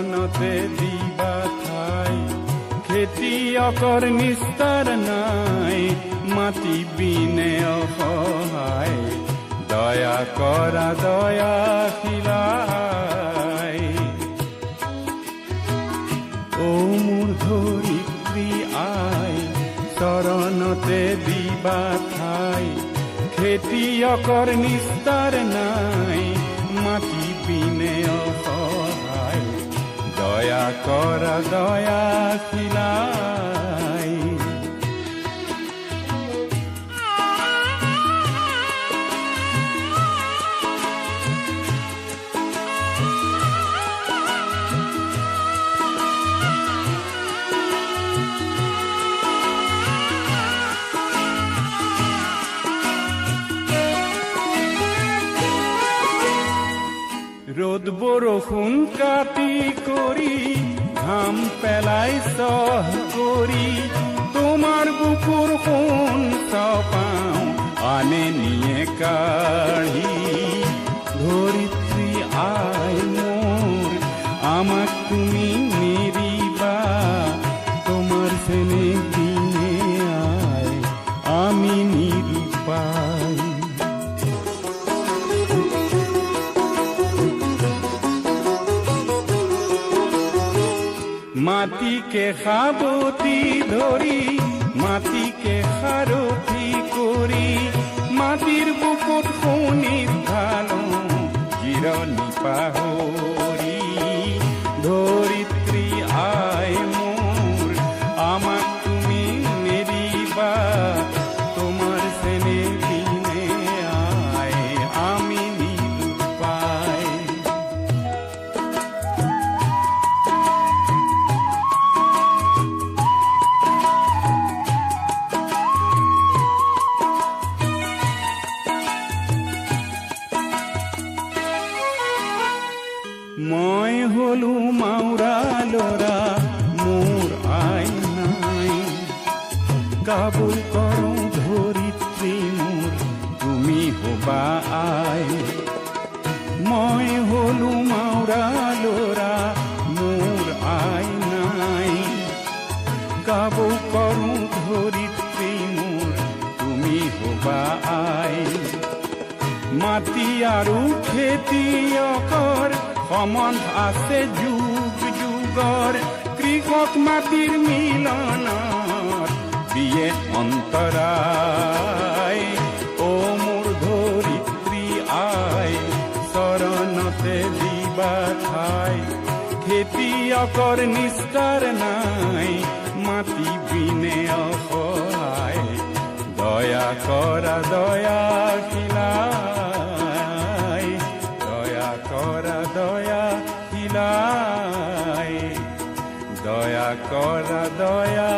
চৰণতে দিবা ঠাই। খেতিয়কৰ নিস্তাৰ নাই, মাটি বিনে অসহায়, দয়া কৰা দয়াশীলাই। ও মোৰ ধৰিত্ৰী আই, চৰণতে দিবা ঠাই। খেতিয়কৰ নিস্তাৰ নাই, মাটি পিনে অসহায়, দয়া কৰা দয়াশীলাই। ৰ'দ বৰষুণ কাটি কৰি, ঘাম পেলাই চহ কৰি, তোমাৰ বুকুৰ সোণ চপাওঁ আনে নিয়ে কাঢ়ি। ধৰিত্ৰী আই মোৰ, আমাক তুমি নেৰিবা, তোমাৰ চেনেহ দিনে আই আমি নিৰূপাই। মাটিকে সাবতি ধৰি, মাটিকে সাৰথি কৰি, মাটিৰ বুকুত শুনি ঢালোঁ জিৰণি পাহৰি। ধৰিত্ৰী আই মোৰ, আমাক তুমি নেৰিবা, তোমাৰ চেনেহ দিনে আই আমি নিৰূপাই। মই হলো মাউৰা ল'ৰা, মোৰ আই নাই, কাবুল কৰোঁ ধৰিত্ৰী মোৰ, তুমি হবা আই। মই হলো মাউৰা ল'ৰা, মোৰ আই নাই, কাবুল কৰোঁ ধৰিত্ৰী মোৰ, তুমি হবা আই। মাটি আৰু খেতিয়কৰ সম্বন্ধ আছে যুগ যুগৰ, কৃষক মাটিৰ মিলনত দিয়ে অন্তৰায়। ও মোৰ ধৰিত্ৰী আই, চৰণতে দিবা ঠাই। খেতিয়কৰ নিস্তাৰ নাই, মাটি বিনে অসহায়, দয়া কৰা দয়াশীলাই। দয়া কৰা দয়াশীলাই, দয়া কৰা দয়া